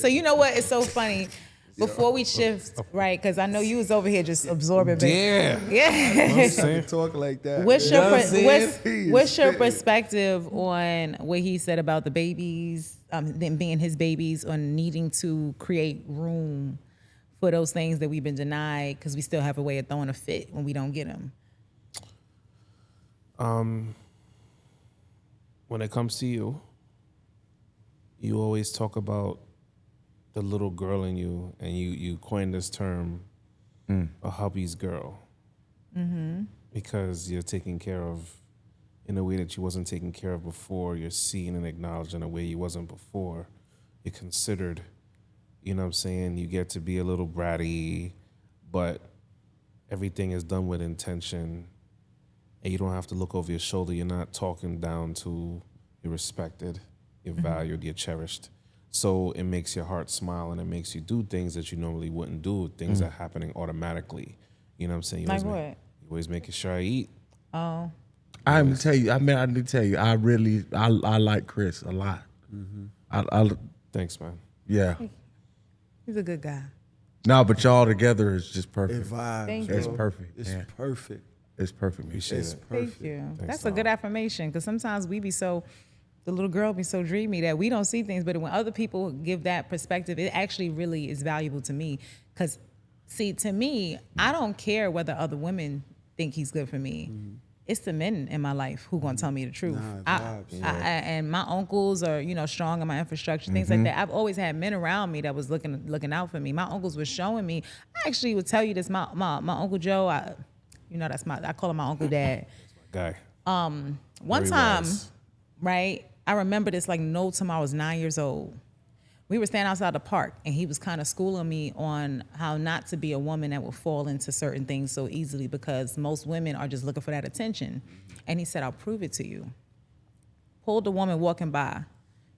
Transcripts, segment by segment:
So you know what? It's so funny. Before we shift, right? Because I know you was over here just absorbing. Yeah. I talk like that. What's your perspective on what he said about the babies, them being his babies, on needing to create room for those things that we've been denied because we still have a way of throwing a fit when we don't get them? When it comes to you, you always talk about the little girl in you, and you coined this term, a hobbies girl, because you're taken care of in a way that you wasn't taken care of before. You're seen and acknowledged in a way you wasn't before. You're considered, you know what I'm saying? You get to be a little bratty, but everything is done with intention, and you don't have to look over your shoulder. You're not talking down to, you're respected, you're valued, you're cherished. So it makes your heart smile, and it makes you do things that you normally wouldn't do, things that are happening automatically. You know what I'm saying? You always making sure I eat. Oh. I need to tell you, I like Chris a lot. Thanks, man. Yeah. He's a good guy. No, but y'all together is just perfect. It vibes. Thank you. It's perfect. It's perfect. It's perfect. Appreciate It's it. perfect. Thank you. Thanks, That's a good affirmation, because sometimes the little girl be so dreamy that we don't see things, but when other people give that perspective, it actually really is valuable to me. Because, see, to me, I don't care whether other women think he's good for me. It's the men in my life who gonna tell me the truth. And my uncles are, strong in my infrastructure, things like that. I've always had men around me that was looking out for me. My uncles were showing me. I actually would tell you this. My Uncle Joe, I call him my Uncle Dad. Guy. One time, right? I remember this like no time. I was 9 years old. We were standing outside the park, and he was kind of schooling me on how not to be a woman that will fall into certain things so easily, because most women are just looking for that attention. And he said, I'll prove it to you. Pulled the woman walking by,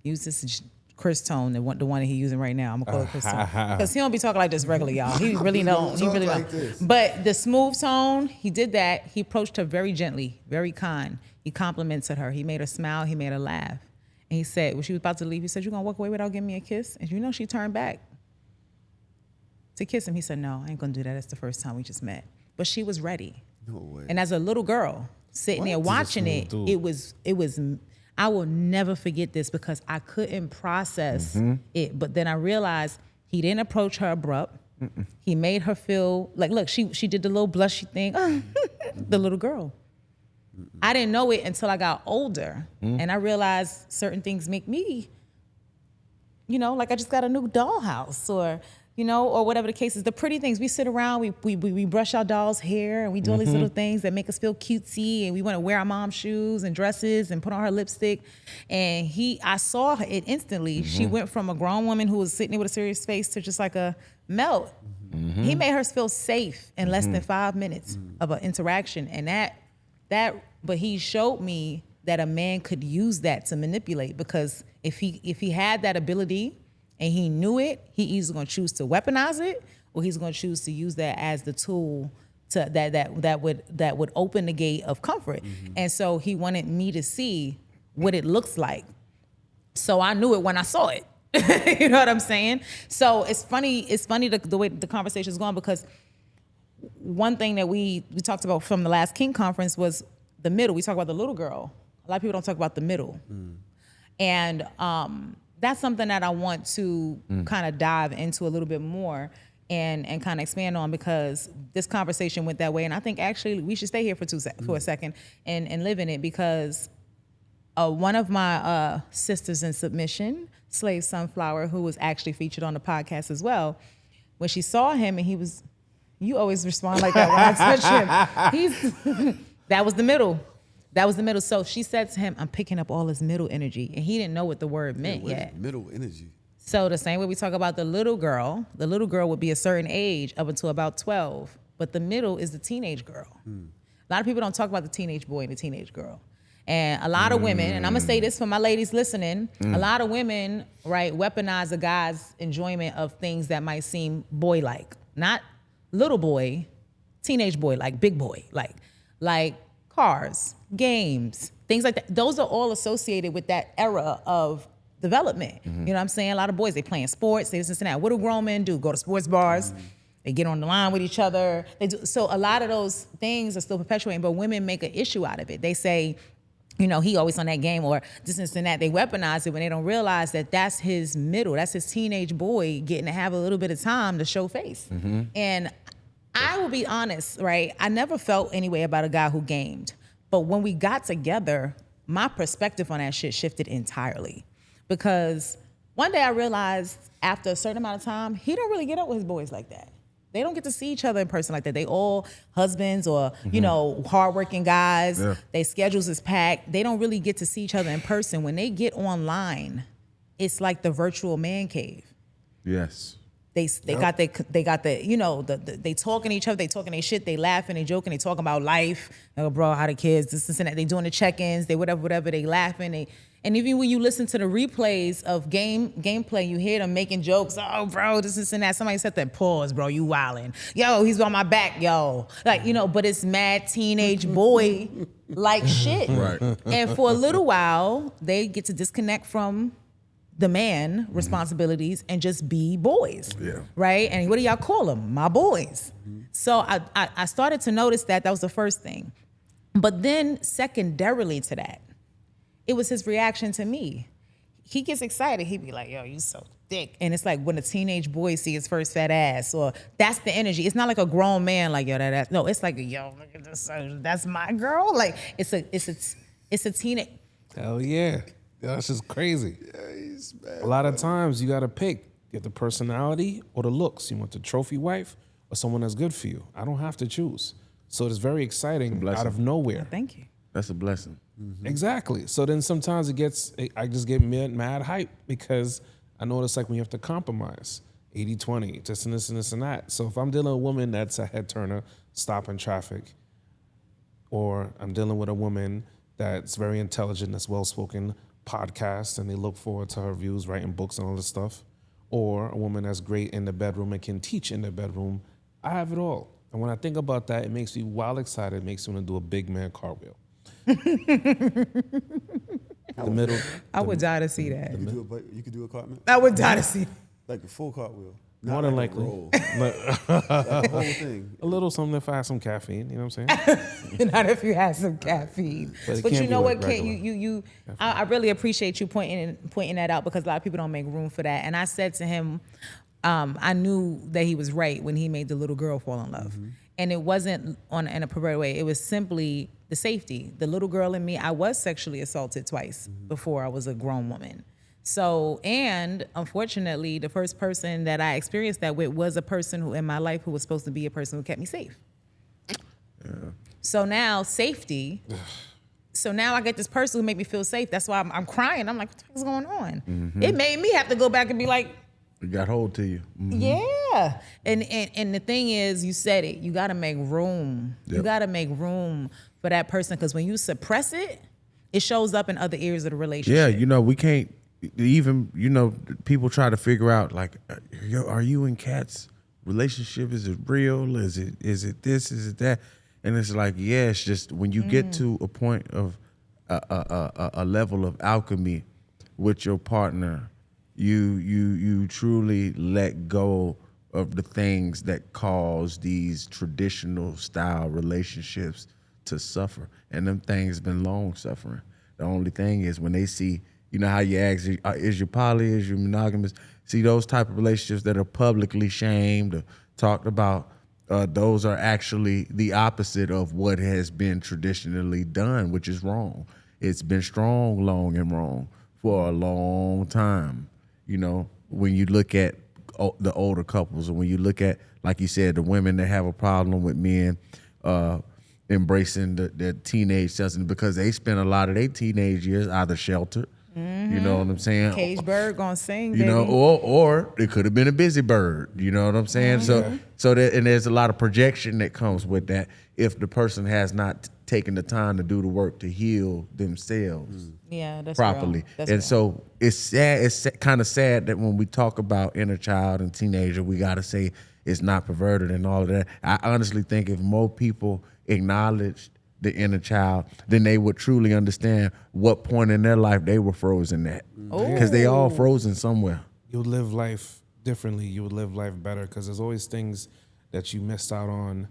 used this Chris tone, the one that he's using right now. I'm gonna call it Chris tone, because he don't be talking like this regularly, y'all. He really don't. He really don't. But the smooth tone, he did that. He approached her very gently, very kind. He complimented her. He made her smile. He made her laugh. And he said, when she was about to leave, he said, "You gonna walk away without giving me a kiss?" And she turned back to kiss him. He said, "No, I ain't gonna do that. That's the first time we just met." But she was ready. No way. And as a little girl sitting there watching it, it was. I will never forget this, because I couldn't process it. But then I realized he didn't approach her abrupt. He made her feel like, look, she did the little blushy thing, the little girl. I didn't know it until I got older, and I realized certain things make me, like I just got a new dollhouse, or whatever the case is. The pretty things, we sit around, we brush our doll's hair, and we do all these little things that make us feel cutesy, and we want to wear our mom's shoes and dresses and put on her lipstick. And I saw it instantly. She went from a grown woman who was sitting there with a serious face to just like a melt. He made her feel safe in less than 5 minutes of an interaction, and but he showed me that a man could use that to manipulate, because if he had that ability and he knew it, he either gonna choose to weaponize it, or he's gonna choose to use that as the tool that would open the gate of comfort. And so he wanted me to see what it looks like. So I knew it when I saw it. You know what I'm saying? So it's funny the way the conversation is going, because one thing that we talked about from the last King conference was the middle. We talk about the little girl. A lot of people don't talk about the middle. And that's something that I want to kind of dive into a little bit more and kind of expand on, because this conversation went that way. And I think actually we should stay here for a second and live in it, because one of my sisters in submission, Slave Sunflower, who was actually featured on the podcast as well, when she saw him and you always respond like that when I touch him. That was the middle. So she said to him, "I'm picking up all his middle energy." And he didn't know what the word meant yet. Middle energy. So the same way we talk about the little girl would be a certain age up until about 12. But the middle is the teenage girl. A lot of people don't talk about the teenage boy and the teenage girl. And a lot of women, and I'm gonna say this for my ladies listening, a lot of women, right, weaponize a guy's enjoyment of things that might seem boy-like. Not little boy, teenage boy, like big boy, like cars, games, things like that. Those are all associated with that era of development. You know what I'm saying? A lot of boys, they playing sports, they this and that. What do grown men do? Go to sports bars. They get on the line with each other. They do. So a lot of those things are still perpetuating, but women make an issue out of it. They say, you know, he always on that game or this and that. They weaponize it when they don't realize that that's his middle. That's his teenage boy getting to have a little bit of time to show face. And I will be honest, right? I never felt any way about a guy who gamed. But when we got together, my perspective on that shit shifted entirely. Because one day I realized after a certain amount of time, he don't really get up with his boys like that. They don't get to see each other in person like that. They all husbands or, you know, hardworking guys. Yeah. Their schedules is packed. They don't really get to see each other in person. When they get online, it's like the virtual man cave. Yes. They got the you know, they talking to each other, they talking their shit, they laughing, they joking, they talking about life. Oh, bro, how the kids, this and that. They doing the check-ins, they whatever, they laughing, and even when you listen to the replays of gameplay, you hear them making jokes. Oh, bro, this and that. Somebody said that, pause, bro, you wildin'. Yo, he's on my back, yo. Like, you know, but it's mad teenage boy like shit. Right. And for a little while, they get to disconnect from the man responsibilities and just be boys. Yeah. Right? And what do y'all call them? My boys. So I started to notice that was the first thing. But then secondarily to that, it was his reaction to me. He gets excited. He'd be like, yo, you so thick. And it's like when a teenage boy see his first fat ass, or that's the energy. It's not like a grown man like, yo, that ass. No, it's like, yo, look at this. That's my girl. Like it's a teenage. Hell yeah. That's just crazy. A lot of times you got to pick. You have the personality or the looks. You want the trophy wife or someone that's good for you. I don't have to choose. So it's very exciting out of nowhere. Thank you. That's a blessing. Exactly. So then sometimes I just get mad hype because I know what it's like when you have to compromise. 80-20, this and this and this and that. So if I'm dealing with a woman that's a head turner, stopping traffic, or I'm dealing with a woman that's very intelligent, that's well-spoken, podcast, and they look forward to her views, writing books and all this stuff, or a woman that's great in the bedroom and can teach in the bedroom, I have it all. And when I think about that, it makes me wild excited. It makes me want to do a big man cartwheel. I would die to see that. You could do a cartwheel? I would die to see. Like a full cartwheel. More than likely. Like the whole thing. A little something if I have some caffeine, you know what I'm saying? Not if you have some caffeine. But you know what, like Kate, I really appreciate you pointing that out, because a lot of people don't make room for that. And I said to him, I knew that he was right when he made the little girl fall in love. And it wasn't in a perverted way. It was simply the safety. The little girl in me, I was sexually assaulted twice before I was a grown woman. So, and unfortunately, the first person that I experienced that with was a person who in my life who was supposed to be a person who kept me safe. Yeah. So now safety. So now I get this person who made me feel safe. That's why I'm crying. I'm like, what the fuck is going on? It made me have to go back and be like, it got hold to you. Yeah. And the thing is, you said it, you got to make room. Yep. You got to make room for that person, because when you suppress it, it shows up in other areas of the relationship. Yeah, you know, we can't even, you know, people try to figure out, like, are you and Kat's relationship? Is it real? Is it this? Is it that? And it's like, yeah, it's just when you get to a point of a level of alchemy with your partner, you truly let go of the things that cause these traditional style relationships to suffer. And them things been long suffering. The only thing is when they see, you know how you ask, is you poly, is you monogamous? See, those type of relationships that are publicly shamed or talked about, those are actually the opposite of what has been traditionally done, which is wrong. It's been strong, long, and wrong for a long time. You know, when you look at the older couples, and when you look at, like you said, the women that have a problem with men embracing the teenage substance, because they spend a lot of their teenage years either sheltered, you know what I'm saying? Cage bird gonna sing, you know, or it could have been a busy bird, you know what I'm saying? So that, and there's a lot of projection that comes with that if the person has not taken the time to do the work to heal themselves that's properly. That's and real. So it's sad. It's kind of sad that when we talk about inner child and teenager, we got to say it's not perverted and all of that. I honestly think if more people acknowledged the inner child, then they would truly understand what point in their life they were frozen at. Because they all frozen somewhere. You'll live life differently. You would live life better because there's always things that you missed out on,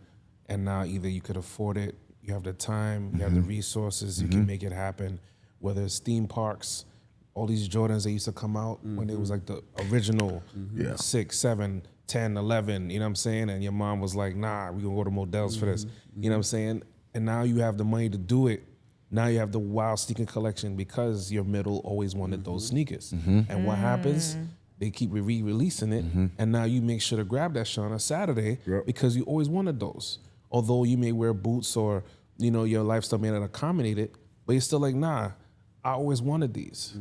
and now either you could afford it, you have the time, you have the resources, you can make it happen. Whether it's theme parks, all these Jordans that used to come out when it was like the original 6, 7, 10, 11, you know what I'm saying? And your mom was like, nah, we're gonna go to Modell's for this. You know what I'm saying? And now you have the money to do it. Now you have the wild sneaker collection because your middle always wanted those sneakers. And what happens? They keep re-releasing it, and now you make sure to grab that shit on a Saturday because you always wanted those. Although you may wear boots or your lifestyle may not accommodate it, but you're still like, nah, I always wanted these.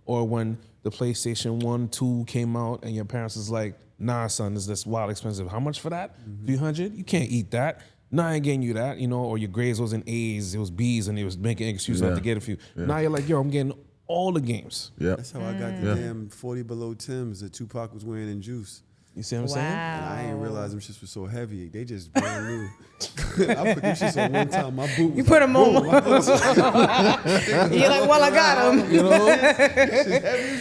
Or when the PlayStation 1, 2 came out, and your parents was like, nah, son, this wild expensive. How much for that? 300? You can't eat that. No, I ain't getting you that, or your grades wasn't A's, it was B's, and they was making an excuse not to get a few. Now you're like, yo, I'm getting all the games. That's how I got the damn 40 below Timbs that Tupac was wearing in Juice. You see what I'm saying? And I didn't realize them shits were so heavy. They just brand new. I put them shits on one time. My boot was You put them on. You're like, well, I got them.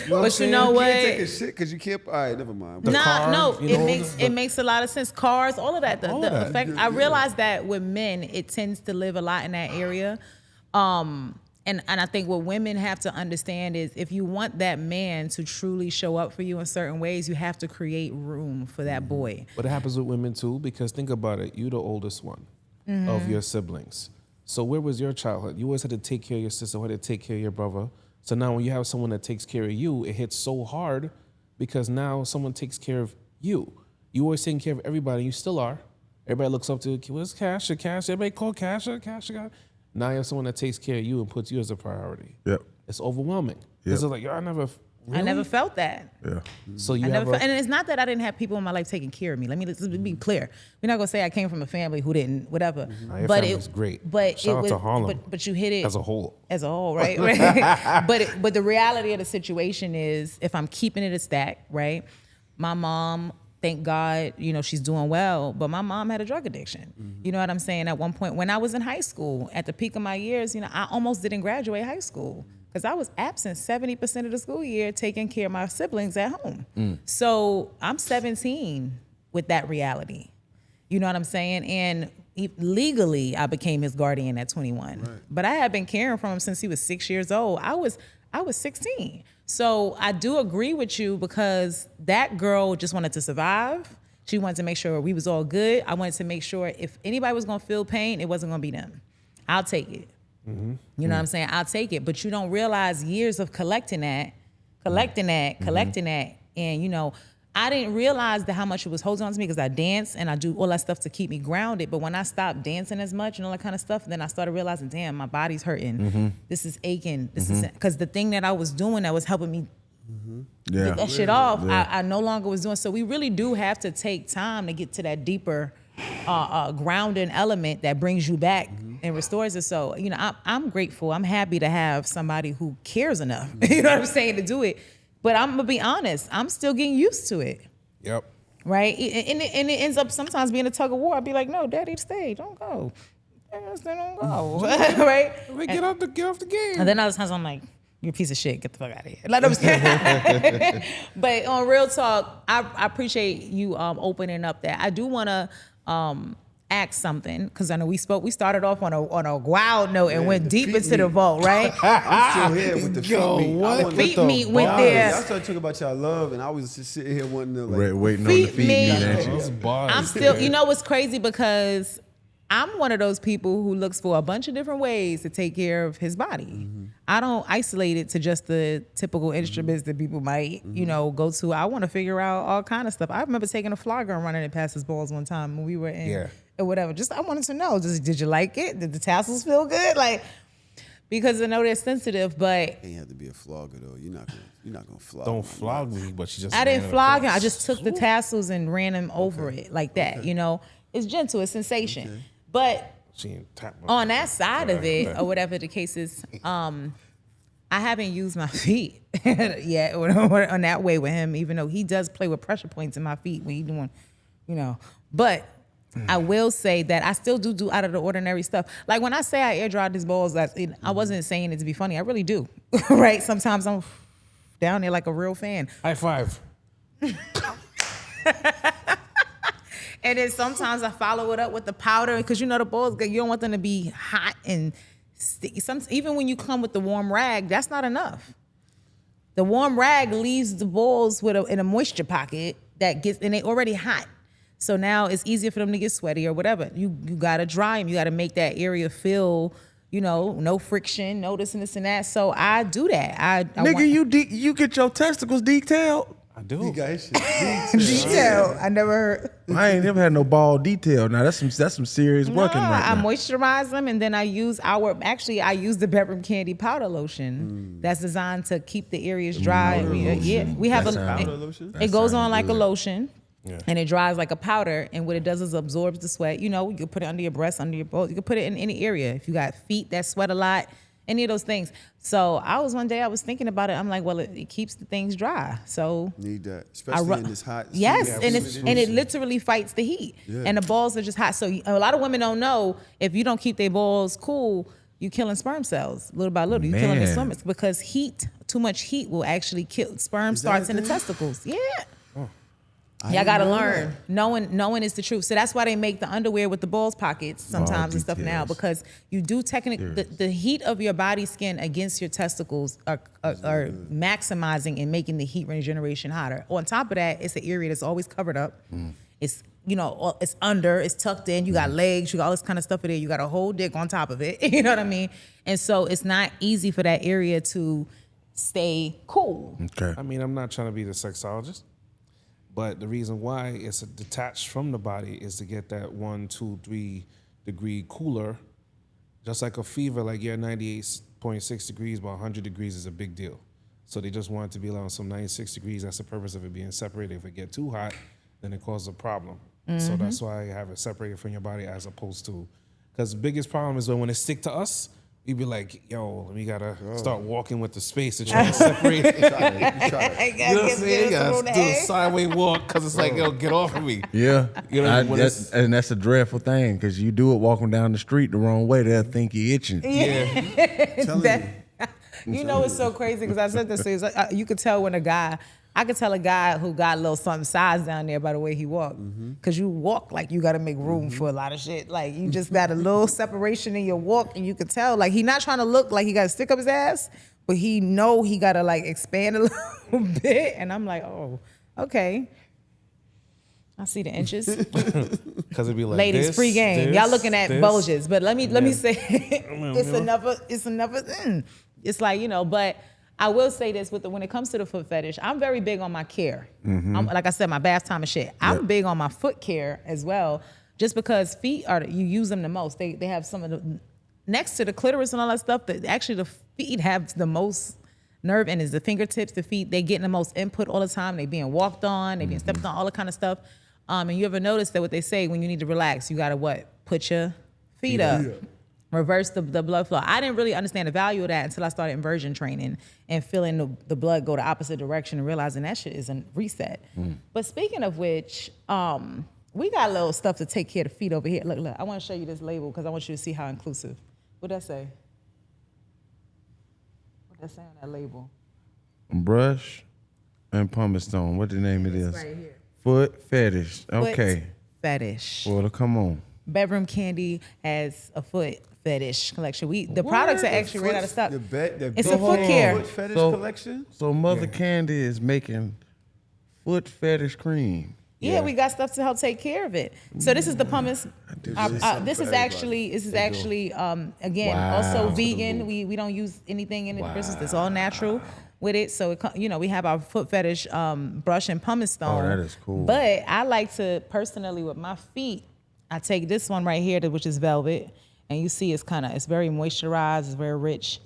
But you know what? You can't take a shit because you can't. All right, never mind. It makes a lot of sense. Cars, all of that. The effect. I realize that with men, it tends to live a lot in that area. And I think what women have to understand is if you want that man to truly show up for you in certain ways, you have to create room for that boy. But it happens with women too, because think about it. You're the oldest one of your siblings. So where was your childhood? You always had to take care of your sister, had to take care of your brother. So now when you have someone that takes care of you, it hits so hard because now someone takes care of you. You always taking care of everybody. You still are. Everybody looks up to, where's Cash? Everybody call Cash. Now you have someone that takes care of you and puts you as a priority. Yep. It's overwhelming. It's like, yo, I never felt that. Yeah. So and it's not that I didn't have people in my life taking care of me. Let's be clear. We're not gonna say I came from a family who didn't, whatever. Your family's great. But shout out to Harlem. But you hit it as a whole, right? But the reality of the situation is, if I'm keeping it a stack, right? My mom, thank God, she's doing well, but my mom had a drug addiction. You know what I'm saying? At one point when I was in high school, at the peak of my years, I almost didn't graduate high school because I was absent 70% of the school year taking care of my siblings at home. So I'm 17 with that reality. You know what I'm saying? And legally, I became his guardian at 21. Right. But I had been caring for him since he was 6 years old. I was 16. So I do agree with you because that girl just wanted to survive. She wanted to make sure we was all good. I wanted to make sure if anybody was gonna feel pain, it wasn't gonna be them. I'll take it. You know what I'm saying? I'll take it. But you don't realize years of collecting that. And I didn't realize how much it was holding on to me because I dance and I do all that stuff to keep me grounded. But when I stopped dancing as much and all that kind of stuff, then I started realizing, damn, my body's hurting. This is aching. This is because the thing that I was doing that was helping me get that shit off, I no longer was doing. So we really do have to take time to get to that deeper grounding element that brings you back and restores it. So, I'm grateful. I'm happy to have somebody who cares enough, you know what I'm saying, to do it. But I'm gonna be honest, I'm still getting used to it. Yep. Right? And it ends up sometimes being a tug of war. I'd be like, no, daddy, stay, don't go. Don't go. Right? Get off the game. And then other times I'm like, you're a piece of shit, get the fuck out of here. Like I'm saying. But on real talk, I appreciate you opening up that. I do wanna ask something, because I know we started off on a wild note and went deep into the vault, right? I'm still here with the feet meat. The feet meat went there. Y'all started talking about y'all love, and I was just sitting here wanting to waiting on the feet meat. I'm still, what's crazy, because I'm one of those people who looks for a bunch of different ways to take care of his body. I don't isolate it to just the typical instruments that people might, go to. I want to figure out all kind of stuff. I remember taking a flogger and running it past his balls one time when we were in or whatever. Just I wanted to know, did you like it? Did the tassels feel good? Like, because I know they're sensitive, but you have to be a flogger though. You're not gonna flog. Don't flog me, but she just. I didn't flog him. I just took the tassels and ran him over it like that. It's gentle, it's sensation. Okay. But on that side of it, or whatever the case is, I haven't used my feet yet on that way with him, even though he does play with pressure points in my feet when he's doing, But I will say that I still do out of the ordinary stuff. Like when I say I air dry these balls, I wasn't saying it to be funny. I really do, right? Sometimes I'm down there like a real fan. High five. And then sometimes I follow it up with the powder because the balls, you don't want them to be hot and sticky. Even when you come with the warm rag, that's not enough. The warm rag leaves the balls in a moisture pocket and they already hot. So now it's easier for them to get sweaty or whatever. You gotta dry them. You gotta make that area feel, no friction, no this and this and that. So I do that. You get your testicles detailed? I do. You got his shit detail. I never heard. I ain't never had no ball detail. Now that's some serious working right I now. moisturize them and then I use the bedroom candy powder lotion that's designed to keep the areas dry. We have powder lotion. It goes on like a lotion. Yeah. And it dries like a powder, and what it does is absorbs the sweat. You can put it under your breast, under your balls. You can put it in any area. If you got feet that sweat a lot, any of those things. So one day I was thinking about it. I'm like, well, it keeps the things dry. So need that, especially in this hot. Yes, and it literally fights the heat. Yeah. And the balls are just hot. So a lot of women don't know if you don't keep their balls cool, you killing sperm cells little by little. You killing the swimmers because too much heat will actually kill. Sperm starts in the testicles. Yeah. Y'all gotta learn. Knowing is the truth. So that's why they make the underwear with the balls pockets sometimes and stuff now, because you do technically the heat of your body skin against your testicles are maximizing and making the heat regeneration hotter. On top of that, it's an area that's always covered up. It's it's under, it's tucked in. You got legs, you got all this kind of stuff in there. You got a whole dick on top of it. You know what I mean? And so it's not easy for that area to stay cool. Okay. I mean, I'm not trying to be the sexologist. But the reason why it's detached from the body is to get that 1, 2, 3 degree cooler. Just like a fever, like you're 98.6 degrees, but 100 degrees is a big deal. So they just want it to be around some 96 degrees. That's the purpose of it being separated. If it get too hot, then it causes a problem. So that's why you have it separated from your body as opposed to, because the biggest problem is when it stick to us, we be like, yo, we gotta start walking with the space to try to separate it. You know what I'm saying? You gotta do a sideways walk because it's like, yo, get off of me. Yeah. And that's a dreadful thing because you do it walking down the street the wrong way, they'll think you're itching. Yeah. It's so crazy because I said this to you. You could tell when I could tell a guy who got a little something size down there by the way he walked. Because you walk like you got to make room for a lot of shit. Like you just got a little separation in your walk and you could tell. Like he not trying to look like he got to stick up his ass, but he know he got to like expand a little bit. And I'm like, oh, okay. I see the inches. Because it'd be like ladies, this, free game. Y'all looking at bulges. But let me say, it's another thing. It's like, but I will say this when it comes to the foot fetish, I'm very big on my care. Like I said, my bath time and shit. I'm big on my foot care as well, just because feet you use them the most. They have some of the, next to the clitoris and all that stuff, that actually the feet have the most nerve and is the fingertips, the feet, they getting the most input all the time. They being walked on, they being stepped on, all that kind of stuff. And you ever notice that what they say when you need to relax, you gotta what? Put your feet up. Reverse the blood flow. I didn't really understand the value of that until I started inversion training and feeling the blood go the opposite direction and realizing that shit is a reset. But speaking of which, we got a little stuff to take care of the feet over here. Look, I want to show you this label because I want you to see how inclusive. What'd that say? What'd that say on that label? Brush and pumice stone. What the name it is? Right here. Foot fetish. Okay. Foot fetish. Well, come on. Bedroom Candy has a foot fetish collection. The products are actually right out of stock. It's a foot care. Foot fetish collection? So Mother Kandi is making foot fetish cream. Yeah, we got stuff to help take care of it. So this is the pumice. This is actually again also vegan. We don't use anything in the business. It's all natural with it. So we have our foot fetish brush and pumice stone. Oh, that is cool. But I like to personally with my feet, I take this one right here, which is velvet. And you see it's very moisturized, it's very rich.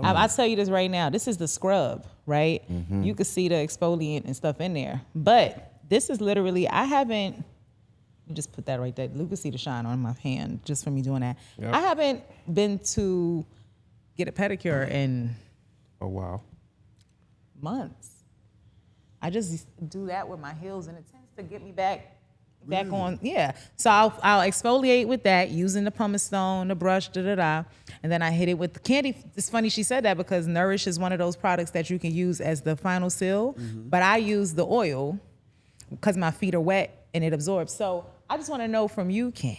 I'll tell you this right now, this is the scrub, right? You can see the exfoliant and stuff in there. But this is literally, you just put that right there. You can see the shine on my hand just from me doing that. Yep. I haven't been to get a pedicure in months. I just do that with my heels and it tends to get me back back on. Yeah. So I'll exfoliate with that using the pumice stone, the brush, and then I hit it with the Kandi. It's funny she said that because Nourish is one of those products that you can use as the final seal, but I use the oil because my feet are wet and it absorbs. So I just want to know from you, Ken,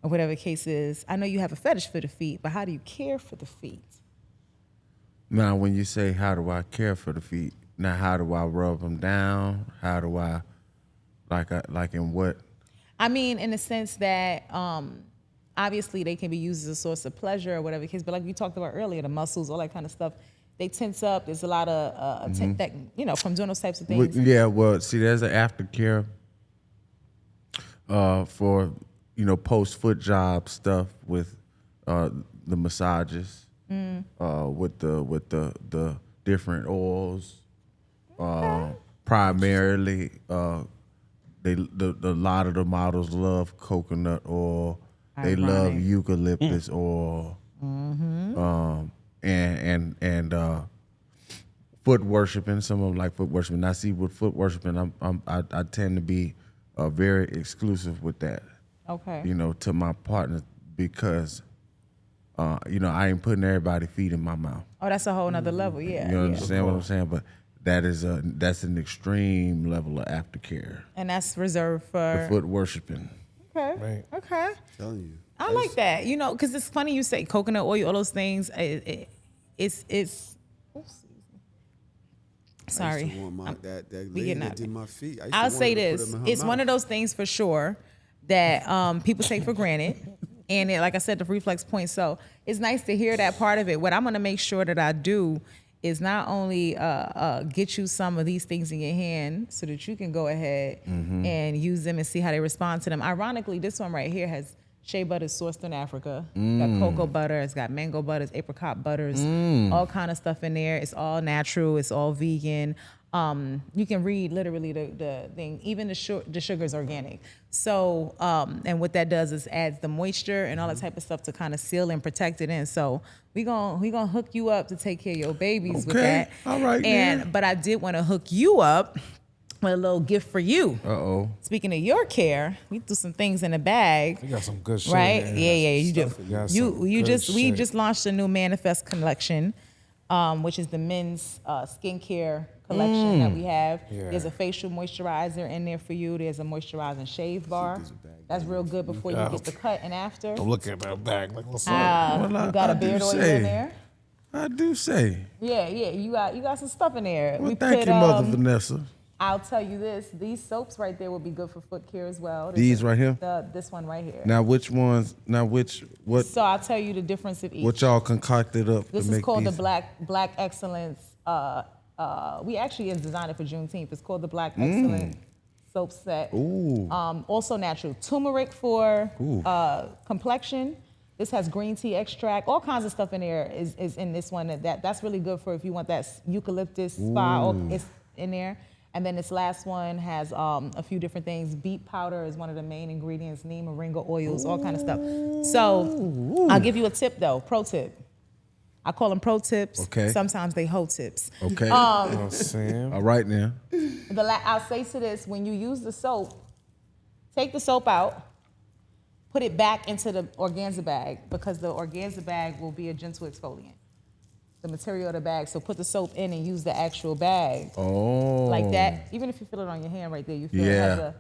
or whatever the case is. I know you have a fetish for the feet, but how do you care for the feet? Now, when you say how do I care for the feet, now how do I rub them down? How do I, like in what? I mean, in the sense that obviously they can be used as a source of pleasure or whatever the case, but like we talked about earlier, the muscles, all that kind of stuff, they tense up. There's a lot of that, from doing those types of things. Yeah, well, see, there's an aftercare for, post foot job stuff with the massages, with the different oils. Primarily, a lot of the models love coconut oil. They love eucalyptus oil. And foot worshiping. Some of them like foot worshiping. I see with foot worshiping, I tend to be very exclusive with that. Okay. To my partner because, I ain't putting everybody's feet in my mouth. Oh, that's a whole nother level. Yeah. You understand what I'm saying? But that's an extreme level of aftercare. And that's reserved for The foot worshiping. Okay. Right. Okay. I'm telling you. I like that. Because it's funny you say coconut oil, all those things. It's. Sorry. I used to want that we lady getting that out. did my feet. I'll say this: it's one of those things for sure that people take for granted, and like I said, the reflex point. So it's nice to hear that part of it. What I'm going to make sure that I do is not only get you some of these things in your hand so that you can go ahead and use them and see how they respond to them. Ironically, this one right here has shea butter sourced in Africa. It's got cocoa butter, it's got mango butters, apricot butters, all kind of stuff in there. It's all natural, it's all vegan. You can read literally the thing, even the sugar is organic. So, and what that does is adds the moisture and all that type of stuff to kind of seal and protect it in. So we gonna hook you up to take care of your babies with that. All right, But I did want to hook you up with a little gift for you. Uh-oh. Speaking of your care, we threw some things in the bag. You got some good shit. Right? Man. Yeah, you do. We shit. just launched a new Manifest collection, which is the men's skincare collection that we have. Yeah. There's a facial moisturizer in there for you. There's a moisturizing shave bar. That's real good before you get the cut and after. I'm looking at that bag like, what's up? You got a beard oil in there. I do say. Yeah, you got some stuff in there. Well, thank you, Mother Vanessa. I'll tell you this: these soaps right there will be good for foot care as well. These right here? This one right here. Now, which ones? What? So I'll tell you the difference of each. What y'all concocted up This to is make called these? the Black Excellence. We actually designed it for Juneteenth. It's called the Black Excellence soap set. Ooh. Also natural. Turmeric for complexion. This has green tea extract. All kinds of stuff in there is in this one. That's really good for if you want that eucalyptus spa. It's in there. And then this last one has a few different things. Beet powder is one of the main ingredients. Neem, moringa oils, all kind of stuff. So I'll give you a tip though, pro tip. I call them pro tips. Okay. Sometimes they hoe tips. Okay. You know what I'm saying? All right now. I'll say to this, when you use the soap, take the soap out, put it back into the organza bag because the organza bag will be a gentle exfoliant. The material of the bag. So put the soap in and use the actual bag. Oh. Like that. Even if you feel it on your hand right there, you feel it has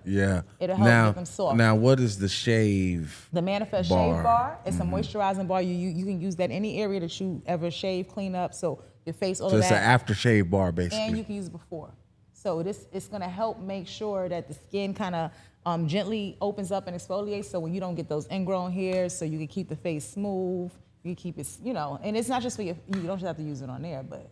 it'll help make them soft. Now, what is the shave? The Manifest Shave Bar. It's a moisturizing bar. You can use that in any area that you ever shave, clean up, so your face, all So of it's that. an aftershave bar, basically. And you can use it before. So it's gonna help make sure that the skin kind of gently opens up and exfoliates. So when you don't get those ingrown hairs, so you can keep the face smooth. You keep it, and it's not just for you don't just have to use it on there, but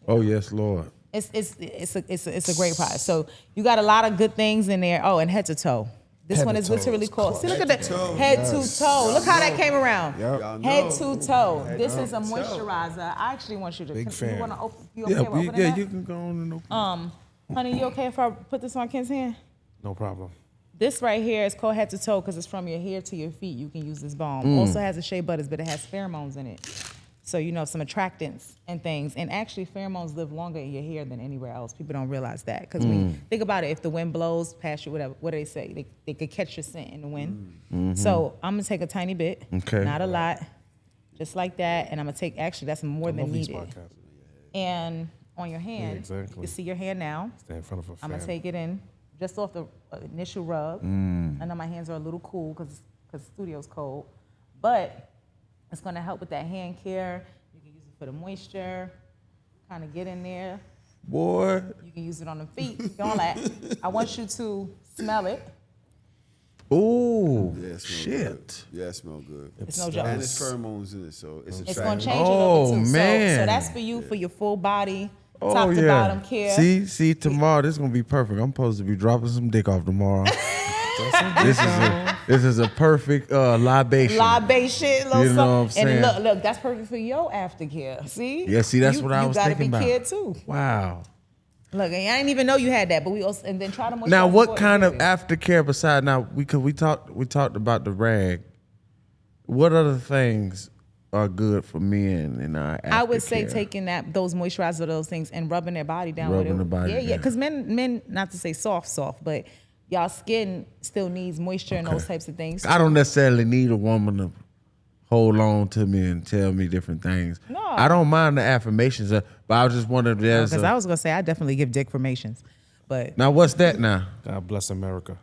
Oh yes, Lord. it's a great product. So you got a lot of good things in there. Oh, and head to toe. This one is literally called. See, look at that head to toe. Look how that came around. Yep. Head to toe. This is a moisturizer. I actually want you to. Big fan. You want to open? You okay with opening that? You can go on and open. Honey, you okay if I put this on Ken's hand? No problem. This right here is called head to toe because it's from your hair to your feet. You can use this balm. Also has a shea butters, but it has pheromones in it. So, you know, some attractants and things. And actually, pheromones live longer in your hair than anywhere else. People don't realize that. Because when you think about it, if the wind blows past you, whatever, what do they say? They could catch your scent in the wind. So I'm going to take a tiny bit, not a lot, just like that. And I'm going to take, actually, that's more than needed. And on your hand, you can see your hand now. Stay in front of a fan. I'm going to take it in just off the initial rub. I know my hands are a little cool because the studio's cold. But it's going to help with that hand care. You can use it for the moisture, kind of get in there. Boy. You can use it on the feet. All that. I want you to smell it. Ooh, Yeah, it smells shit. Good. Yeah, it smells good. It's no joke. And it's pheromones in it, so it's It's going to attractive. change it over too. Man. So that's for you, for your full body, top to bottom care. See, tomorrow this is gonna be perfect. I'm supposed to be dropping some dick off tomorrow. This is a perfect libation. Libation, little You know what I'm something. And saying? look, that's perfect for your aftercare. See? Yeah, see, that's what I was thinking about. You gotta be cared too. Wow. Look, I didn't even know you had that, but we also, and then try to moisturize Now, what before kind of you. aftercare beside now? We talked about the rag. What other things are good for men in our aftercare? I would say taking those moisturizers, those things, and rubbing their body down with it. Rubbing the body yeah, down. because men, not to say soft, but y'all skin still needs moisture and those types of things. I don't necessarily need a woman to hold on to me and tell me different things. No. I don't mind the affirmations, but I was just wondering if there's Because I was gonna say I definitely give dick formations, but now what's that now? God bless America.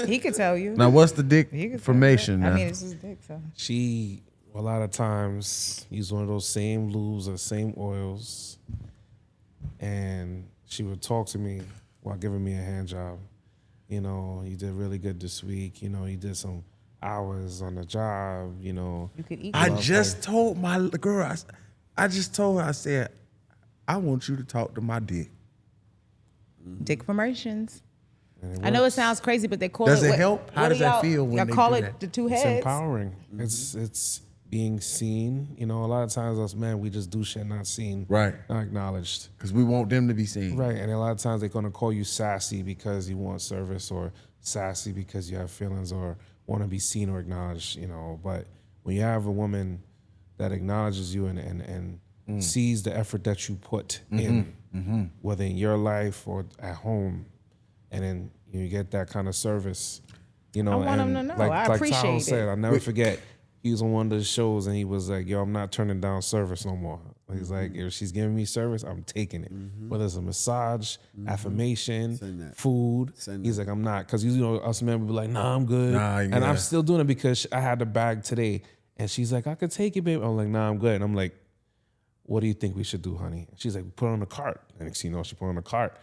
he could tell you. Now what's the dick He could tell formation you. now? I mean, it's his dick, so. She a lot of times use one of those same lubes or same oils, and she would talk to me while giving me a hand job. You know, you did really good this week. You know, you did some hours on the job. You know, You could eat. I it. just told my girl, I just told her, I said, I want you to talk to my dick. Dick formations. and I know it works. sounds crazy, but they call Does it. it help? How what does do that y'all- feel when y'all they call do it that? the two It's heads? empowering. It's being seen. You know, a lot of times us men, we just do shit not seen, Right. not acknowledged. Because we want them to be seen. Right, and a lot of times they're gonna call you sassy because you want service, or sassy because you have feelings, or want to be seen or acknowledged. You know, but when you have a woman that acknowledges you and sees the effort that you put in, whether in your life or at home, and then you get that kind of service, you know. I want and them to know. Like, I like appreciate Tahoe it. said, I'll never forget. He was on one of the shows and he was like, "Yo, I'm not turning down service no more." He's like, "If she's giving me service, I'm taking it. Whether it's a massage, affirmation, Send that. food." Send He's like, "I'm not," because you know us men would be like, "Nah, I'm good," Nah, and yeah. I'm still doing it because I had the bag today, and she's like, "I could take it, babe." I'm like, "Nah, I'm good," and I'm like, "What do you think we should do, honey?" She's like, "Put it on the cart," and next thing you know, she put it on the cart,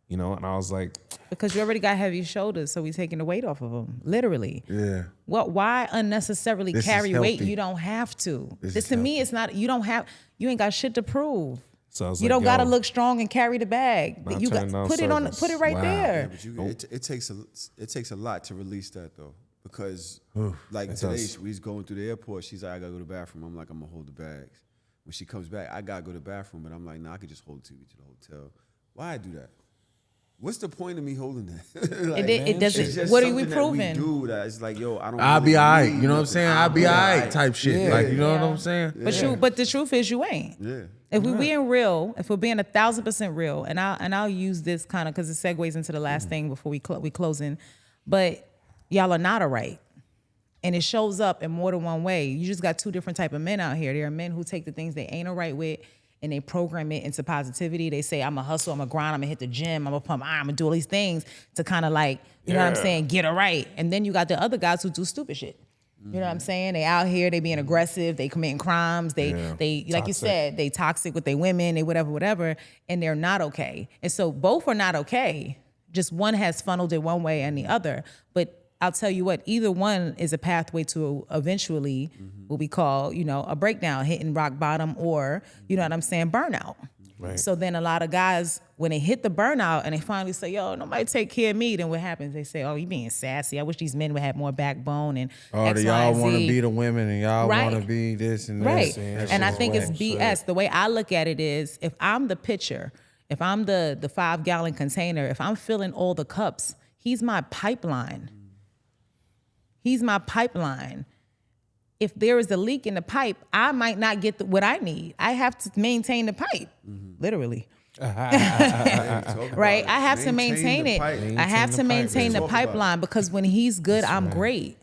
you know, and I was like, Because you already got heavy shoulders, so we taking the weight off of them, literally. Yeah. What? Why unnecessarily This is carry weight? healthy. You don't have to. This This is to me, it's not. You don't have. You ain't got shit to prove. so I was You like, don't gotta "Yo, look strong and carry the bag. Not You got turning down put it on. service. Put it right Wow. there. But it takes a lot to release that though, because like It today does. we was going through the airport. She's like, "I gotta go to the bathroom." I'm like, "I'm gonna hold the bags." When she comes back, I gotta go to the bathroom, but I'm like, "Nah, I could just hold it to you to the hotel." Why I do that? What's the point of me holding that? Like, It doesn't. it's just What are we something that proving? do that it's like, yo, I don't. I'll be really all right. need You know what I'm nothing. saying? I'll be all right type shit. Yeah. Like, you know what Yeah. I'm saying? But the truth is, you ain't. Yeah. If we're being real, if we're being 1,000% real, and I'll use this kind of because it segues into the last thing before we closing, but y'all are not all right, and it shows up in more than one way. You just got two different type of men out here. There are men who take the things they ain't all right with, and they program it into positivity. They say, I'm a hustle, I'm a grind, I'm gonna hit the gym, I'm gonna pump iron, I'm gonna do all these things to kind of like, you know what I'm saying, get it right. And then you got the other guys who do stupid shit. You know what I'm saying? They out here, they being aggressive, they committing crimes, they like you Toxic. said, they toxic with their women, they whatever, and they're not okay. And so both are not okay. Just one has funneled it one way and the other. But I'll tell you what, either one is a pathway to eventually what we call, you know, a breakdown, hitting rock bottom, or, you know what I'm saying, burnout. Right. So then a lot of guys, when they hit the burnout and they finally say, yo, nobody take care of me, then what happens? They say, oh, you being sassy. I wish these men would have more backbone and Oh, X, do Y, y'all and want to Z. be the women and y'all Right. want to be this and Right. this. And I That's think it's whack. BS. The way I look at it is, if I'm the pitcher, if I'm the 5-gallon container, if I'm filling all the cups, he's my pipeline. He's my pipeline. if there is a leak in the pipe, I might not get what I need. I have to maintain the pipe, literally. Right? I have to maintain it. I have to maintain the pipeline because when he's good, I'm great.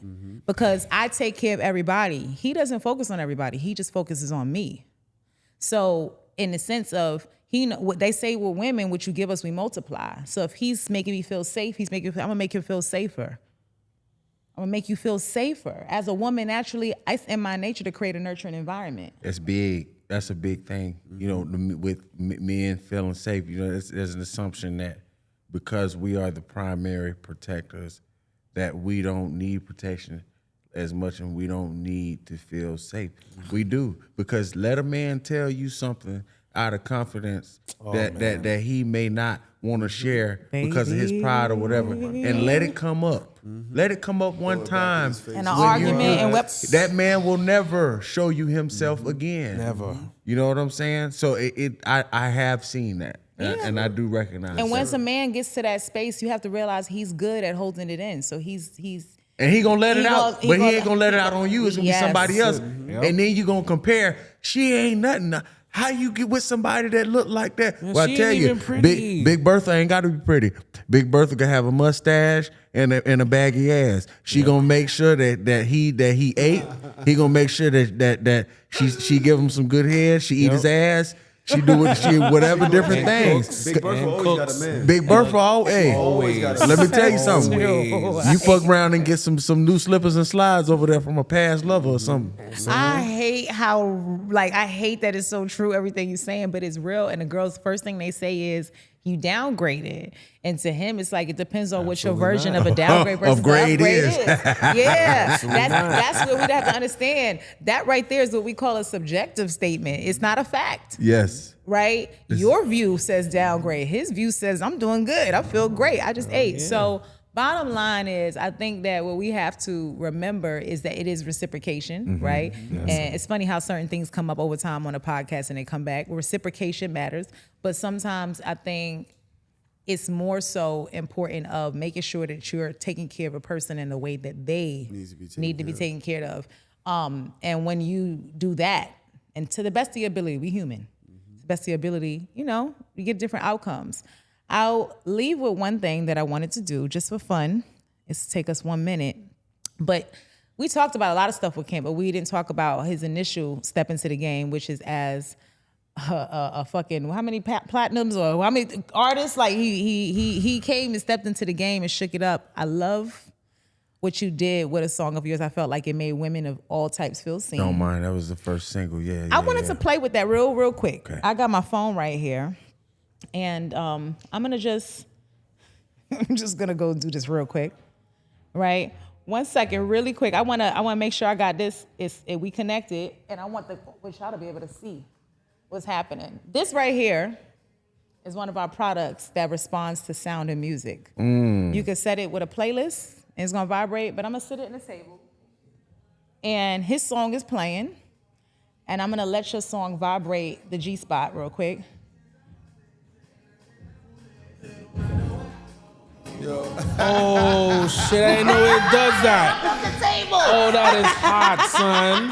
Because I take care of everybody. He doesn't focus on everybody. He just focuses on me. So in the sense of, what they say with women, what you give us, we multiply. So if he's making me feel safe, I'm gonna make him feel safer. I'm gonna make you feel safer. As a woman, naturally, it's in my nature to create a nurturing environment. That's big. That's a big thing. You know, with men feeling safe, you know, there's an assumption that because we are the primary protectors, that we don't need protection as much and we don't need to feel safe. We do, because let a man tell you something out of confidence that he may not want to share because of his pride or whatever, and let it come up. Let it come up one time. In an argument, that man will never show you himself again. Never. You know what I'm saying? So I have seen that. And I do recognize and that. once a man gets to that space, you have to realize he's good at holding it in. So he's and he gonna let it out, but he ain't gonna let it out on you. It's gonna be somebody else. Yep. And then you gonna compare. She ain't nothing. How you get with somebody that look like that? Well, I tell you, Big Bertha ain't got to be pretty. Big Bertha can have a mustache and a baggy ass. She gonna make sure that he ate. He gonna make sure that she give him some good head. She eat his ass. She do whatever different things. Big Bertha always got a man. Big Bertha always. Let me tell you something. You fuck around and get some new slippers and slides over there from a past lover or something. I hate I hate that it's so true, everything you're saying, but it's real. And the girls' first thing they say is, you downgraded. And to him, it's like, it depends on what your version of a downgrade versus grade is. Yeah, that's what we'd have to understand. That right there is what we call a subjective statement. It's not a fact. Yes. Right? Your view says downgrade. His view says, I'm doing good. I feel great. I just ate. Yeah. So bottom line is, I think that what we have to remember is that it is reciprocation, right? Yes. And it's funny how certain things come up over time on a podcast and they come back. Reciprocation matters. But sometimes I think it's more so important of making sure that you're taking care of a person in the way that they need to be taken care of. And when you do that, and to the best of your ability, we human, to the best of your ability, you get different outcomes. I'll leave with one thing that I wanted to do just for fun. It's to take us 1 minute. But we talked about a lot of stuff with Kim, but we didn't talk about his initial step into the game, which is as a fucking, how many platinums or how many artists? Like he came and stepped into the game and shook it up. I love what you did with a song of yours. I felt like it made women of all types feel seen. Don't mind, that was the first single. Yeah. I wanted to play with that real quick. Okay. I got my phone right here. And I'm just gonna go do this real quick, right? 1 second, really quick. I wanna make sure I got this. We connected, and I want y'all to be able to see what's happening. This right here is one of our products that responds to sound and music. You can set it with a playlist, and it's gonna vibrate. But I'm gonna sit it in the table, and his song is playing, and I'm gonna let your song vibrate the G spot real quick. Yo. Oh shit! I didn't know it does that. On the table. Oh, that is hot, son.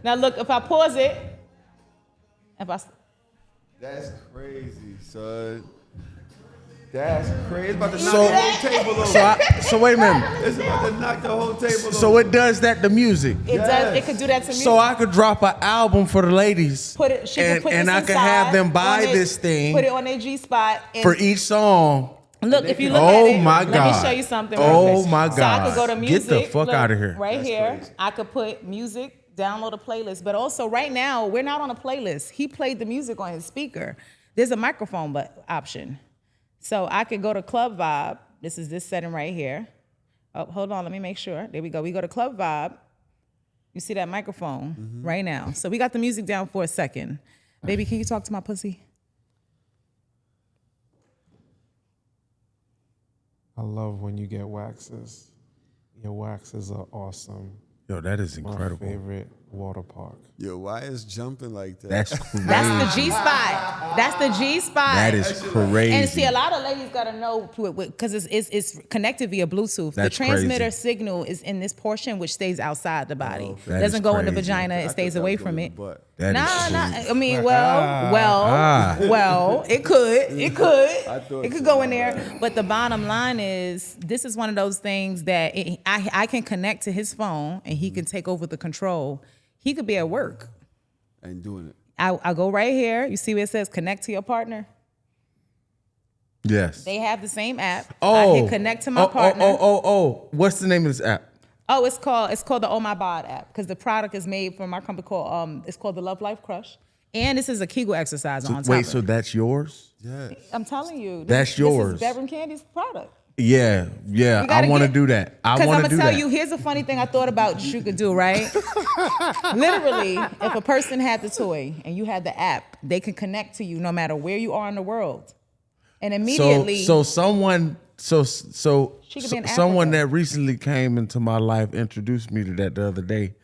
Now look, if I pause it, that's crazy, son. That's crazy. It's about to knock the whole table over. So wait a minute. It's about to knock the whole table over. So it does that to music. It does. It could do that to music. So I could drop an album for the ladies. And I could have them buy this thing. Put it on their G spot for each song. Look, if you look at it, my God. Let me show you something. Oh my God. So I could go to music. Get the fuck out of here. Right here, I could put music, download a playlist. But also right now, we're not on a playlist. He played the music on his speaker. There's a microphone option. So I could go to Club Vibe. This is this setting right here. Oh, hold on, let me make sure. There we go. We go to Club Vibe. You see that microphone right now. So we got the music down for a second. Baby, can you talk to my pussy? I love when you get waxes. Your waxes are awesome. Yo, that is incredible. My favorite water park. Yo, why is jumping like that? That's crazy. That's the G spot. That's the G spot. That is crazy. And see, a lot of ladies gotta know because it's connected via Bluetooth. That's the transmitter crazy. signal is in this portion, which stays outside the body. That Doesn't is go in the crazy. vagina. It stays away from it. That Nah, is nah. crazy. I mean, well, it could. It could go in there. But the bottom line is, this is one of those things that I can connect to his phone and he can take over the control. He could be at work. And doing it. I go right here. You see where it says connect to your partner? Yes. They have the same app. Oh. I hit connect to my partner. What's the name of this app? Oh, it's called the Oh My Bod app because the product is made from our company called it's called the Lovelife Krush, and this is a Kegel exercise on top. Wait, of so it. that's yours? Yes. I'm telling you, That's yours. This is Beverly Candy's product. Yeah. I want to do that. I Because I'm want to gonna do tell that. you, here's a funny thing I thought about that you could do, right? Literally, if a person had the toy and you had the app, they can connect to you no matter where you are in the world, and immediately. So someone She could be in someone Africa. that recently came into my life introduced me to that the other day,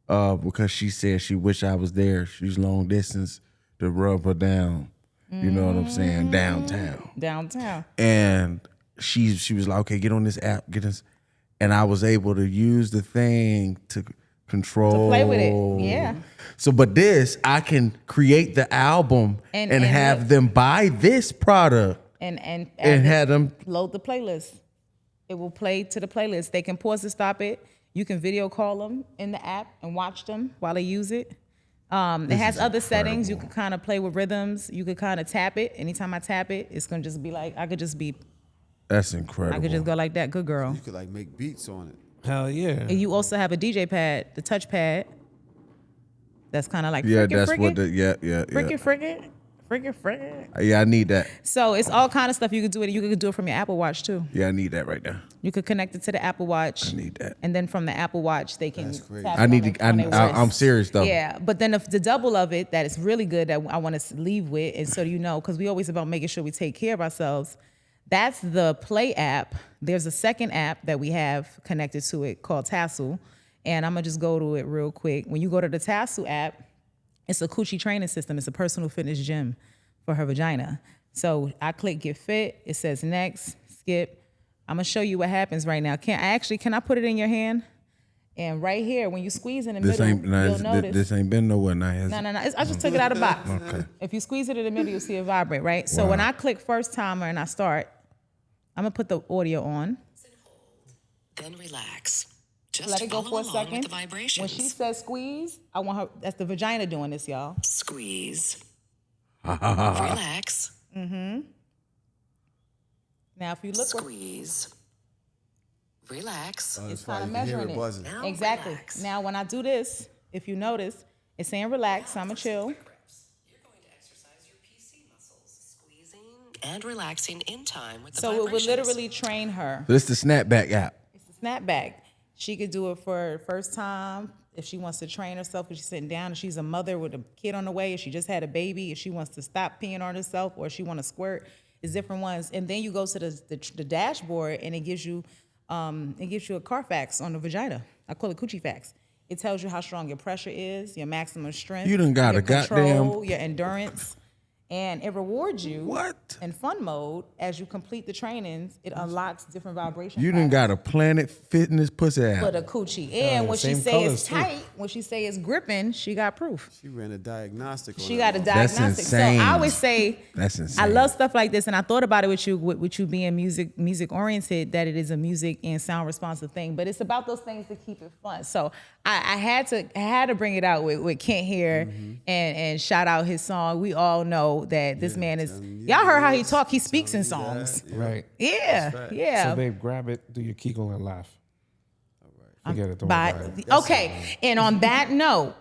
because she said she wished I was there. She's long distance to rub her down. You know what I'm saying? Downtown. And she was like, okay, get on this app, get this, and I was able to use the thing to control, To play with it, yeah. So, but this, I can create the album and have look- them buy this product And have them. load the playlist. It will play to the playlist. They can pause to stop it. You can video call them in the app and watch them while they use it. It has other settings. You can kind of play with rhythms. You could kind of tap it. Anytime I tap it, it's gonna just be like I could just go like that. Good girl. You could like make beats on it. Hell yeah. And you also have a DJ pad, the touch pad. That's kind of like Yeah, frickin' that's frickin', what the frickin'. Yeah, I need that. So it's all kind of stuff you could do it. You could do it from your Apple Watch too. Yeah, I need that right now. You could connect it to the Apple Watch. I need that. And then from the Apple Watch, they can. That's crazy. tap I it need on to. their- on their I'm wrist. serious though. Yeah, but then the double of it that is really good that I want to leave with, and so you know, because we always about making sure we take care of ourselves. That's the Play app. There's a second app that we have connected to it called Tassel, and I'm gonna just go to it real quick. When you go to the Tassel app, it's a coochie training system. It's a personal fitness gym for her vagina. So I click Get Fit. It says next, skip. I'm gonna show you what happens right now. Can I put it in your hand? And right here, when you squeeze in the This middle, ain't you'll notice. this ain't been nowhere now. Has No. it? I just took it out of the box. Okay. If you squeeze it in the middle, you'll see it vibrate, right? So Wow. when I click first timer and I start, I'm gonna put the audio on. Then relax. Just Let it go follow for a along second. with the vibrations. When she says squeeze, I want her. That's the vagina doing this, y'all. Squeeze. Relax. Now, if you look, Squeeze. Relax. it's why kind of you can hear measuring it it. buzzing. Now Exactly. relax. Now, when I do this, if you notice, it's saying relax. So I'm gonna chill. You're going to exercise your PC muscles, squeezing and relaxing in time with the So it would vibrations. literally train her. This is the snapback app. It's a snapback. She could do it for her first time if she wants to train herself, if she's sitting down, if she's a mother with a kid on the way, if she just had a baby, if she wants to stop peeing on herself, or if she want to squirt. It's different ones. And then you go to the dashboard and it gives you a Carfax on the vagina. I call it Coochie Fax. It tells you how strong your pressure is, your maximum strength. You done got your a goddamn- control, your endurance. And it rewards you What? in fun mode as you complete the trainings. It unlocks different vibrations. You done got a Planet Fitness pussy app. for the coochie. And when she same say colors, it's too. tight, when she say it's gripping, she got proof. She ran a diagnostic on She it. got a That's diagnostic. So insane. I always say, That's insane. I love stuff like this, and I thought about it with you being music oriented, that it is a music and sound responsive thing. But it's about those things to keep it fun. So I had to bring it out with Kent here and shout out his song. We all know that this man is. Y'all heard how he talk. He speaks in songs. Right. Yeah, yeah. So babe, grab it, do your Kegel and laugh. Forget it. Don't But worry about it. okay, and on that note,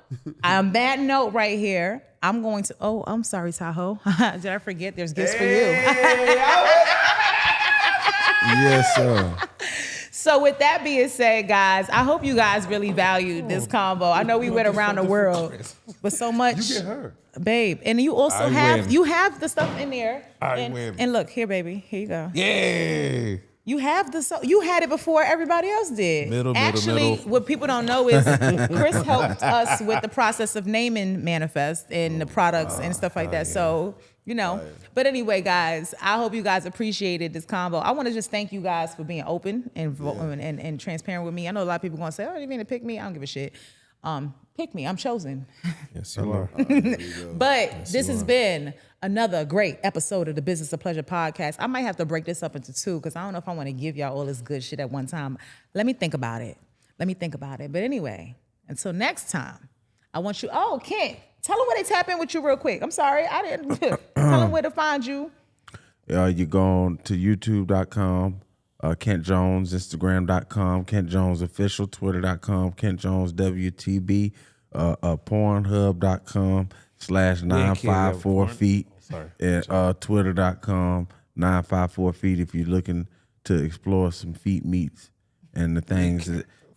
right here, I'm going to. Oh, I'm sorry, Tahoe. Did I forget? There's gifts for you. Yes, sir. So with that being said, guys, I hope you guys really valued this combo. I know we went around the world, but so much, You get her. babe. And you also I have win. you have the stuff in there. I and, win. And look here, baby. Here you go. Yay! You have you had it before everybody else did. Actually, what people don't know is Chris helped us with the process of naming Manifest and the products and stuff like that. Yeah. So, but anyway, guys, I hope you guys appreciated this convo. I want to just thank you guys for being open and transparent with me. I know a lot of people going to say, oh, you mean to pick me? I don't give a shit. Pick me. I'm chosen. Yes, you are. But this has been another great episode of the Business of Pleasure podcast. I might have to break this up into 2 because I don't know if I want to give y'all all this good shit at one time. Let me think about it. But anyway, until next time, I want you, Kent, tell them where they tap in with you real quick. I'm sorry, I didn't. Tell them where to find you. You go on to youtube.com. Kent Jones, Instagram.com, Kent Jones Official, Twitter.com, Kent Jones WTB, Pornhub.com/954feet, and Twitter.com 954feet if you're looking to explore some feet meats and the things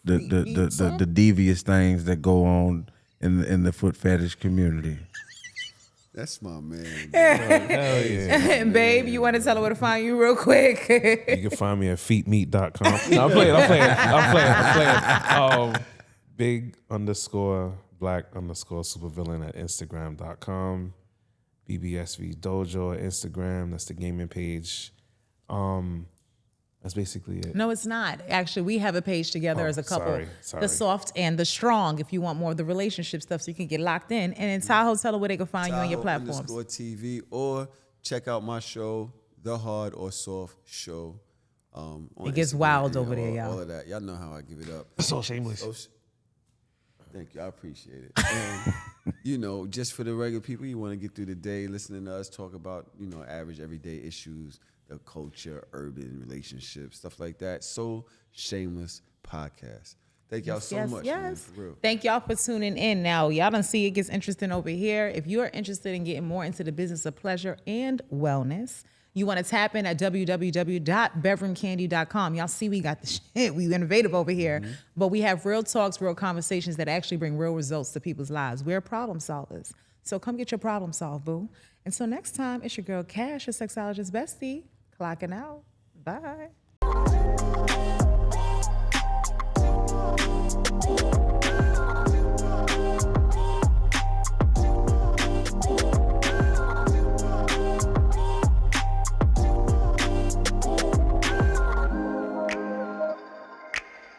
the devious things that go on in the foot fetish community. That's my man. Hell yeah. Babe, you want to tell her where to find you real quick? You can find me at feetmeat.com. No, I'm playing. Big_black_supervillain at Instagram.com. BBSV Dojo at Instagram. That's the gaming page. That's basically it. No, it's not. Actually, we have a page together as a couple. Sorry. The soft and the strong, if you want more of the relationship stuff so you can get locked in. And in Tahoe, tell her where they can find you on your platforms. _TV, or check out my show, The Hard or Soft Show. It gets wild over there, y'all. All of that. Y'all know how I give it up. So shameless. Thank you. I appreciate it. And, just for the regular people, you want to get through the day listening to us talk about, average everyday issues, the culture, urban relationships, stuff like that. So Shameless Podcast. Thank y'all so much. Man, for real. Thank y'all for tuning in. Now, y'all don't see it gets interesting over here. If you are interested in getting more into the business of pleasure and wellness, you want to tap in at www.bedroomcandy.com. Y'all see we got the shit. We innovative over here. Mm-hmm. But we have real talks, real conversations that actually bring real results to people's lives. We're problem solvers. So come get your problem solved, boo. Until next time, it's your girl Cash, your sexologist bestie, clocking out. Bye.